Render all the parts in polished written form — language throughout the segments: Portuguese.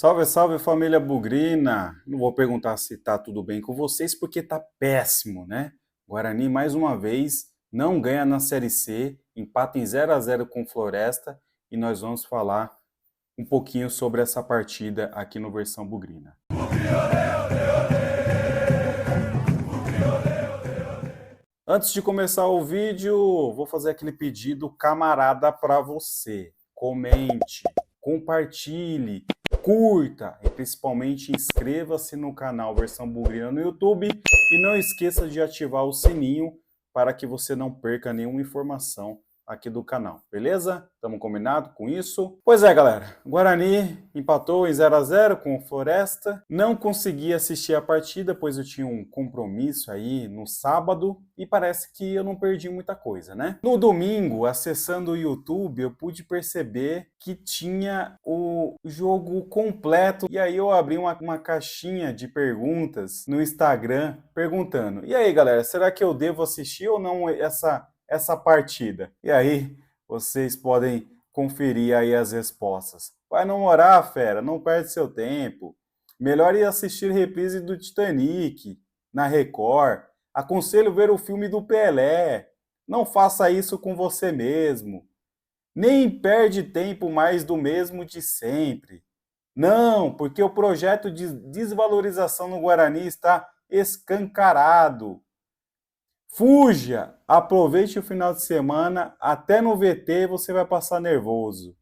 Salve, salve família bugrina! Não vou perguntar se tá tudo bem com vocês, porque tá péssimo, né? Guarani, mais uma vez, não ganha na Série C, empata em 0 a 0 com Floresta, e nós vamos falar um pouquinho sobre essa partida aqui no Versão Bugrina. Antes de começar o vídeo, vou fazer aquele pedido camarada para você. Comente, compartilhe, curta e principalmente inscreva-se no canal Versão Bugrina no YouTube e não esqueça de ativar o sininho para que você não perca nenhuma informação aqui do canal, beleza? Estamos combinados com isso? Pois é, galera, Guarani empatou em 0 a 0 com o Floresta. Não consegui assistir a partida, pois eu tinha um compromisso aí no sábado e parece que eu não perdi muita coisa, né? No domingo, acessando o YouTube, eu pude perceber que tinha o jogo completo e aí eu abri uma caixinha de perguntas no Instagram perguntando: e aí, galera, será que eu devo assistir ou não essa partida? E aí, vocês podem conferir aí as respostas. Vai namorar, fera, não perde seu tempo. Melhor ir assistir reprise do Titanic na Record. Aconselho ver o filme do Pelé. Não faça isso com você mesmo. Nem perde tempo mais do mesmo de sempre. Não, porque o projeto de desvalorização no Guarani está escancarado. Fuja, aproveite o final de semana, até no VT você vai passar nervoso.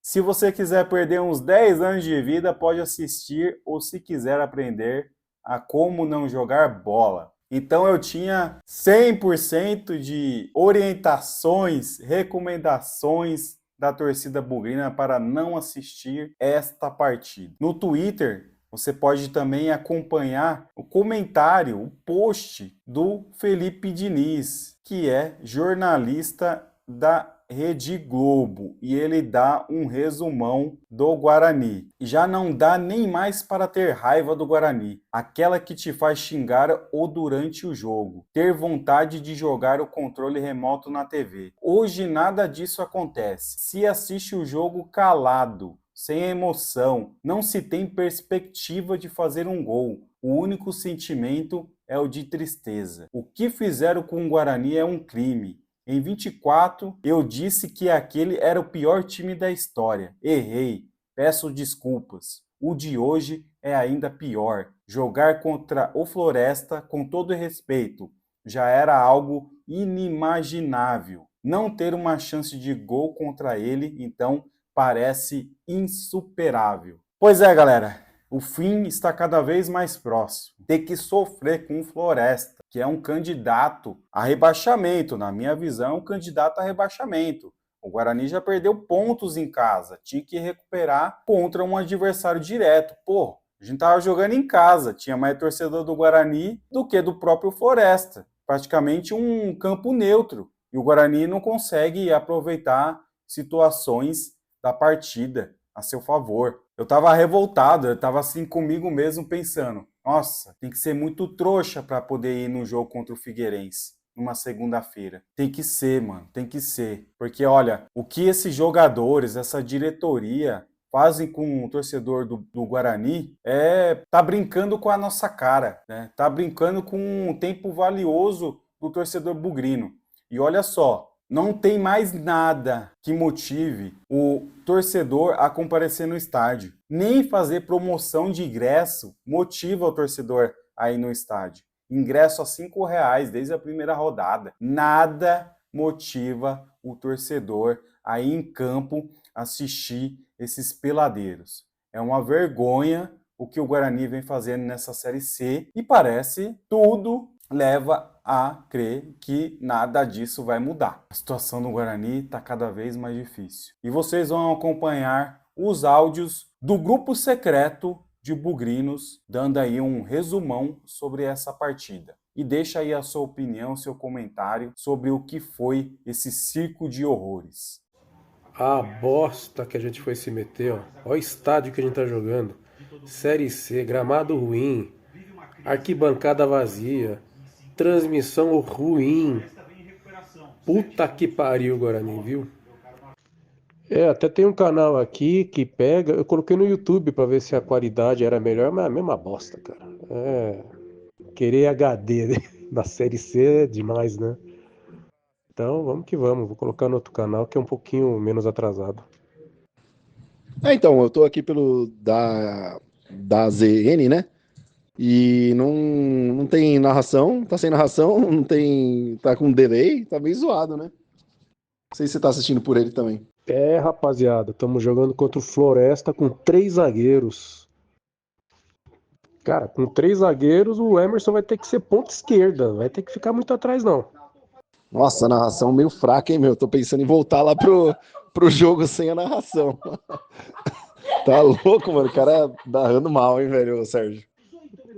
Se você quiser perder uns 10 anos de vida, pode assistir ou se quiser aprender a como não jogar bola. Então eu tinha 100% de orientações, recomendações da torcida bugrina para não assistir esta partida. No Twitter, você pode também acompanhar o comentário, o post do Felipe Diniz, que é jornalista da Rede Globo, e ele dá um resumão do Guarani. Já não dá nem mais para ter raiva do Guarani, aquela que te faz xingar ou durante o jogo, ter vontade de jogar o controle remoto na TV. Hoje nada disso acontece. Se assiste o jogo calado, sem emoção, não se tem perspectiva de fazer um gol. O único sentimento é o de tristeza. O que fizeram com o Guarani é um crime. Em 24, eu disse que aquele era o pior time da história. Errei. Peço desculpas. O de hoje é ainda pior. Jogar contra o Floresta, com todo respeito, já era algo inimaginável. Não ter uma chance de gol contra ele, então, parece insuperável. Pois é, galera. O fim está cada vez mais próximo. Ter que sofrer com o Floresta, que é um candidato a rebaixamento. Na minha visão, é um candidato a rebaixamento. O Guarani já perdeu pontos em casa. Tinha que recuperar contra um adversário direto. Pô, a gente tava jogando em casa. Tinha mais torcedor do Guarani do que do próprio Floresta. Praticamente um campo neutro. E o Guarani não consegue aproveitar situações da partida a seu favor. Eu tava revoltado, eu tava assim comigo mesmo pensando, nossa, tem que ser muito trouxa para poder ir no jogo contra o Figueirense numa segunda-feira. Tem que ser, mano, tem que ser. Porque olha, o que esses jogadores, essa diretoria fazem com o torcedor do Guarani tá brincando com a nossa cara, né? Tá brincando com um tempo valioso do torcedor bugrino. E olha só, não tem mais nada que motive o torcedor a comparecer no estádio. Nem fazer promoção de ingresso motiva o torcedor a ir no estádio. Ingresso a R$ 5 desde a primeira rodada. Nada motiva o torcedor a ir em campo assistir esses peladeiros. É uma vergonha o que o Guarani vem fazendo nessa Série C e parece tudo leva a crer que nada disso vai mudar. A situação do Guarani está cada vez mais difícil. E vocês vão acompanhar os áudios do grupo secreto de bugrinos, dando aí um resumão sobre essa partida. E deixa aí a sua opinião, seu comentário sobre o que foi esse circo de horrores. A bosta que a gente foi se meter, ó. Olha o estádio que a gente tá jogando. Série C, gramado ruim, arquibancada vazia, transmissão ruim. Puta que pariu, Guarani, viu? Até tem um canal aqui que pega. Eu coloquei no YouTube pra ver se a qualidade era melhor, mas é a mesma bosta, cara. Querer HD né? Na série C é demais, né? Então vamos que vamos. Vou colocar no outro canal que é um pouquinho menos atrasado. Então, eu tô aqui pelo da ZN, né? E não tem narração, tá sem narração, não tem. Tá com delay, tá meio zoado, né? Não sei se você tá assistindo por ele também. Rapaziada, estamos jogando contra o Floresta com 3 zagueiros. Cara, com 3 zagueiros, o Emerson vai ter que ser ponta esquerda. Vai ter que ficar muito atrás, não. Nossa, a narração meio fraca, hein, meu? Tô pensando em voltar lá pro jogo sem a narração. Tá louco, mano. O cara narrando mal, hein, velho, Sérgio?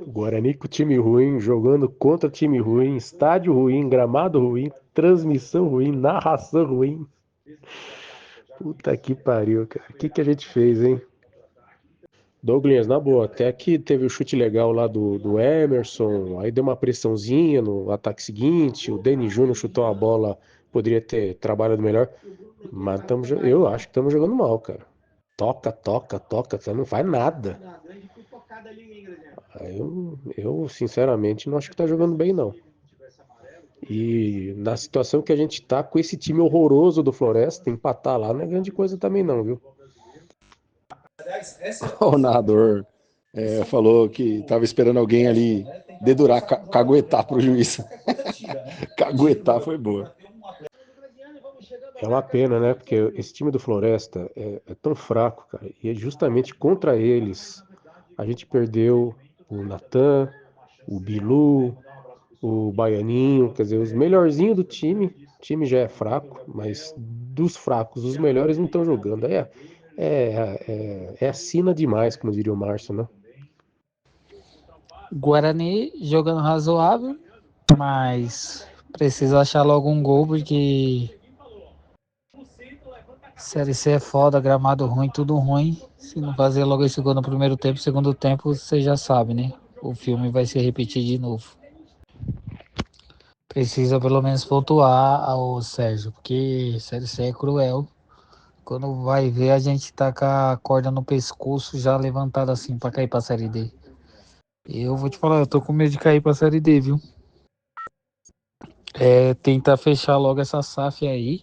Guarani com time ruim, jogando contra time ruim, estádio ruim, gramado ruim, transmissão ruim, narração ruim. Puta que pariu, cara. O que a gente fez, hein? Douglas, na boa, até que teve o chute legal lá do Emerson, aí deu uma pressãozinha no ataque seguinte, o Deni Júnior chutou a bola, poderia ter trabalhado melhor, mas eu acho que estamos jogando mal, cara. Toca, toca, toca, você não faz nada. Aí eu, sinceramente, não acho que tá jogando bem, não. E na situação que a gente tá, com esse time horroroso do Floresta, empatar lá não é grande coisa também, não, viu? O narrador falou que tava esperando alguém ali dedurar, caguetar pro juiz. Caguetar foi boa. É uma pena, né? Porque esse time do Floresta é tão fraco, cara. E é justamente contra eles a gente perdeu o Natan, o Bilu, o Baianinho, quer dizer, os melhorzinhos do time. O time já é fraco, mas dos fracos, os melhores não estão jogando. É assina demais, como diria o Márcio, né? Guarani jogando razoável, mas precisa achar logo um gol porque Série C é foda, gramado ruim, tudo ruim. Se não fazer logo esse gol no primeiro tempo, segundo tempo, você já sabe, né? O filme vai se repetir de novo. Precisa pelo menos pontuar ao Sérgio, porque Série C é cruel. Quando vai ver, a gente tá com a corda no pescoço já levantada assim pra cair pra Série D. Eu vou te falar, eu tô com medo de cair pra Série D, viu? Tentar fechar logo essa SAF aí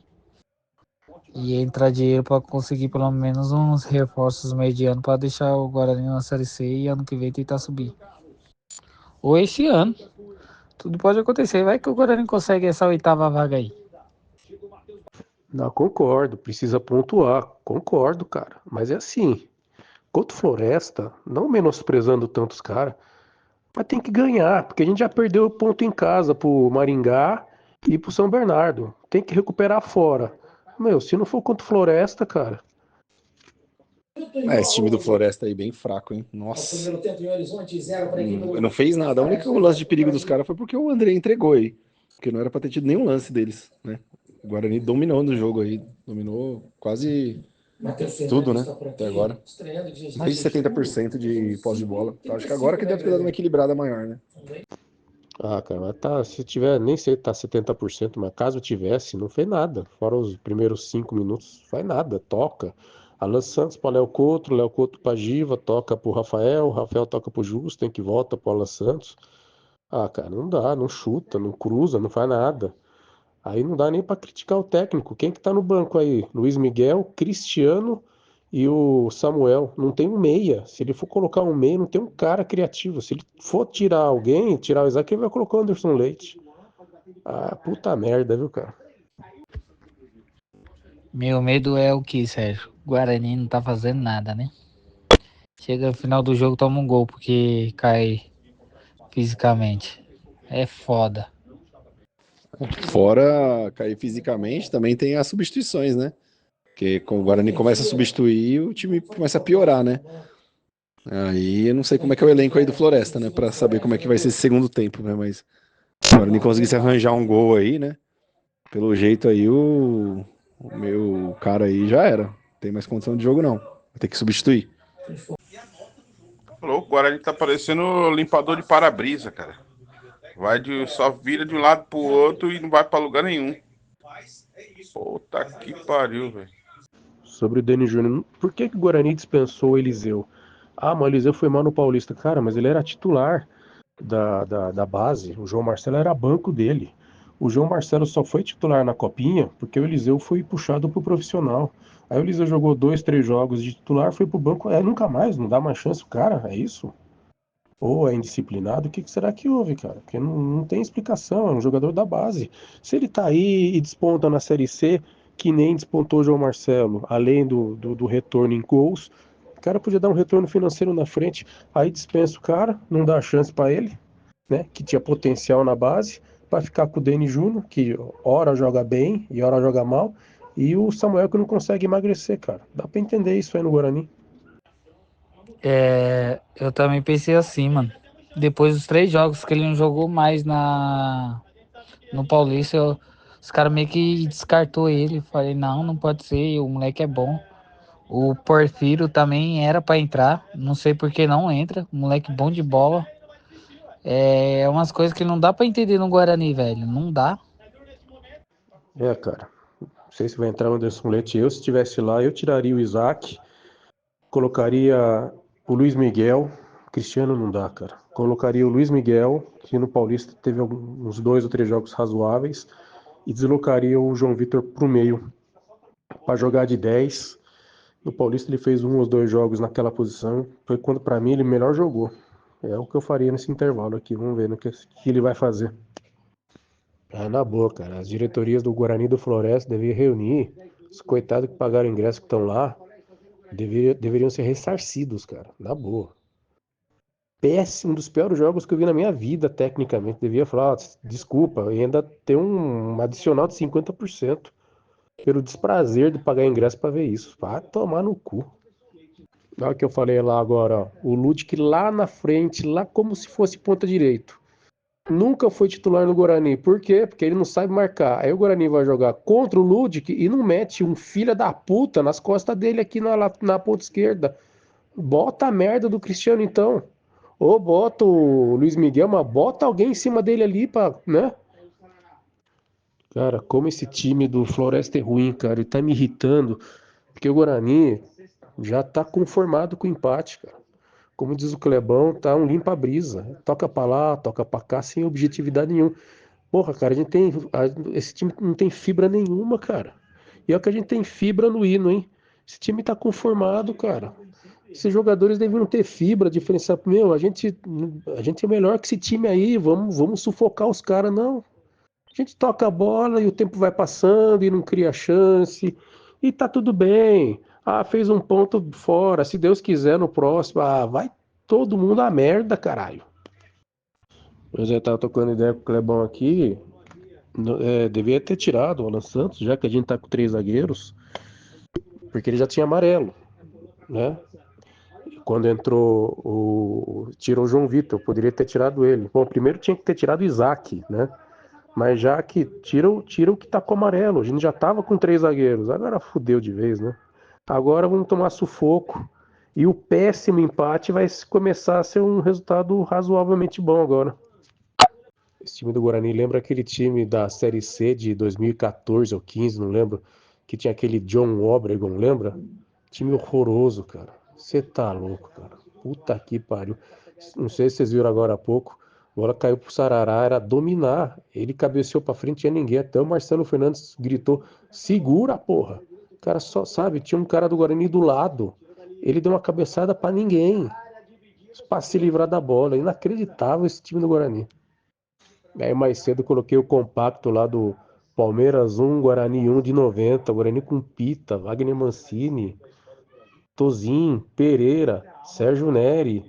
e entrar dinheiro para conseguir pelo menos uns reforços medianos para deixar o Guarani na Série C e ano que vem tentar subir. Ou esse ano. Tudo pode acontecer. Vai que o Guarani consegue essa oitava vaga aí. Não, concordo, precisa pontuar. Concordo, cara. Mas é assim, contra o Floresta, não menosprezando tantos caras, mas tem que ganhar, porque a gente já perdeu ponto em casa pro Maringá e pro São Bernardo. Tem que recuperar fora. Meu, se não for contra o Floresta, cara. Esse time do Floresta aí bem fraco, hein? Nossa. Não fez nada. A única lance de perigo dos caras foi porque o André entregou aí. Porque não era pra ter tido nenhum lance deles, né? O Guarani dominou no jogo aí. Dominou quase tudo, né? Até agora. Mais de 70% de posse de bola. Então, acho que agora que deve ter dado uma equilibrada maior, né? Ah, cara, mas tá, se tiver, nem sei se tá 70%, mas caso tivesse, não fez nada. Fora os primeiros 5 minutos, faz nada, toca. Alan Santos para Léo Couto para Giva, toca pro Rafael, Rafael toca pro Justo, tem que volta pro Alan Santos. Ah, cara, não dá, não chuta, não cruza, não faz nada. Aí não dá nem pra criticar o técnico. Quem que tá no banco aí? Luiz Miguel, Cristiano e o Samuel. Não tem um meia. Se ele for colocar um meia, não tem um cara criativo. Se ele for tirar alguém, tirar o Isaac, ele vai colocar o Anderson Leite. Ah, puta merda, viu, cara? Meu medo é o que, Sérgio? O Guarani não tá fazendo nada, né? Chega no final do jogo, toma um gol porque cai fisicamente. É foda. Fora cair fisicamente, também tem as substituições, né? Porque quando o Guarani começa a substituir, o time começa a piorar, né? Aí eu não sei como é que é o elenco aí do Floresta, né? Pra saber como é que vai ser esse segundo tempo, né? Mas se o Guarani conseguisse arranjar um gol aí, né? Pelo jeito aí, o meu cara aí já era. Não tem mais condição de jogo, não. Vai ter que substituir. Louco, o Guarani tá parecendo limpador de para-brisa, cara. Só vira de um lado pro outro e não vai pra lugar nenhum. Puta que pariu, velho. sobre o Dani Júnior. Por que o Guarani dispensou o Eliseu? Ah, mas o Eliseu foi mal no Paulista. Cara, mas ele era titular da base. O João Marcelo era banco dele. O João Marcelo só foi titular na Copinha porque o Eliseu foi puxado pro profissional. Aí o Eliseu jogou 2, 3 jogos de titular, foi pro banco. Nunca mais, não dá mais chance pro cara, é isso? Ou é indisciplinado? O que será que houve, cara? Porque não tem explicação, é um jogador da base. Se ele tá aí e desponta na Série C, que nem despontou o João Marcelo, além do retorno em gols, o cara podia dar um retorno financeiro na frente, aí dispensa o cara, não dá chance pra ele, né? Que tinha potencial na base, pra ficar com o Dani Júnior, que ora joga bem e ora joga mal, e o Samuel que não consegue emagrecer, cara. Dá pra entender isso aí no Guarani. Eu também pensei assim, mano. Depois dos 3 jogos que ele não jogou mais no Paulista, os caras meio que descartou ele. Falei, não, não pode ser, o moleque é bom. O Porfírio também era pra entrar, não sei por que não entra. Moleque bom de bola. É umas coisas que não dá pra entender no Guarani, velho. Não dá. Cara, não sei se vai entrar o Anderson Leite. Se estivesse lá, eu tiraria o Isaac, colocaria o Luiz Miguel. Cristiano não dá, cara. Colocaria o Luiz Miguel, que no Paulista teve uns 2 ou 3 jogos razoáveis, e deslocaria o João Vitor pro meio para jogar de 10. No Paulista ele fez 1 ou 2 jogos naquela posição. Foi quando, para mim, ele melhor jogou. É o que eu faria nesse intervalo aqui. Vamos ver no que ele vai fazer. Na boa, cara. As diretorias do Guarani e do Floresta deveriam reunir. Os coitados que pagaram o ingresso que estão lá deveriam ser ressarcidos, cara. Na boa. Péssimo, um dos piores jogos que eu vi na minha vida, tecnicamente. Devia falar, desculpa, e ainda ter um adicional de 50% pelo desprazer de pagar ingresso pra ver isso. Vai tomar no cu. Na hora que eu falei lá agora, ó, o Ludic lá na frente, lá como se fosse ponta direito. Nunca foi titular no Guarani. Por quê? Porque ele não sabe marcar. Aí o Guarani vai jogar contra o Ludic e não mete um filho da puta nas costas dele aqui na ponta esquerda. Bota a merda do Cristiano então. Ou bota o Luiz Miguel, mas bota alguém em cima dele ali pra, né? Cara, como esse time do Floresta é ruim, cara. Ele tá me irritando. Porque o Guarani já tá conformado com o empate, cara. Como diz o Clebão, tá um limpa-brisa. Toca pra lá, toca pra cá, sem objetividade nenhuma. Porra, cara, esse time não tem fibra nenhuma, cara. E é o que a gente tem fibra no hino, hein? Esse time tá conformado, cara. Esses jogadores deveriam ter fibra, diferenciar. Meu, a gente é melhor que esse time aí, vamos sufocar os caras, não. A gente toca a bola e o tempo vai passando e não cria chance. E tá tudo bem. Ah, fez um ponto fora. Se Deus quiser no próximo. Ah, vai todo mundo a merda, caralho. Eu já tava tocando ideia com o Clebão aqui. Devia ter tirado o Alan Santos, já que a gente tá com 3 zagueiros. Porque ele já tinha amarelo, né? Quando tirou o João Vitor, poderia ter tirado ele. Bom, primeiro tinha que ter tirado o Isaac, né? Mas já que tira o que tá com amarelo. A gente já tava com 3 zagueiros. Agora fudeu de vez, né? Agora vamos tomar sufoco. E o péssimo empate vai começar a ser um resultado razoavelmente bom agora. Esse time do Guarani lembra aquele time da Série C de 2014 ou 15, não lembro, que tinha aquele John Obregon, lembra? Time horroroso, cara. Você tá louco, cara. Puta que pariu. Não sei se vocês viram agora há pouco. A bola caiu pro Sarará, era dominar. Ele cabeceou pra frente, tinha ninguém. Até o Marcelo Fernandes gritou: segura, porra. O cara só sabe, tinha um cara do Guarani do lado. Ele deu uma cabeçada pra ninguém. Pra se livrar da bola. Inacreditável esse time do Guarani. Aí mais cedo eu coloquei o compacto lá do Palmeiras 1, Guarani 1 de 90. Guarani com Pita, Wagner Mancini, Tozin, Pereira, Sérgio Neri.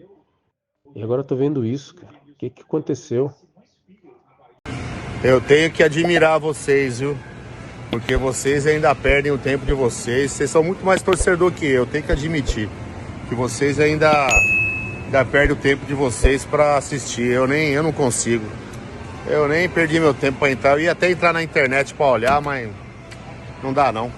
E agora eu tô vendo isso, cara. O que aconteceu? Eu tenho que admirar vocês, viu? Porque vocês ainda perdem o tempo de vocês. Vocês são muito mais torcedor que eu, tenho que admitir. Que vocês ainda perdem o tempo de vocês pra assistir. Eu não consigo. Eu nem perdi meu tempo pra entrar. Eu ia até entrar na internet pra olhar, mas não dá não.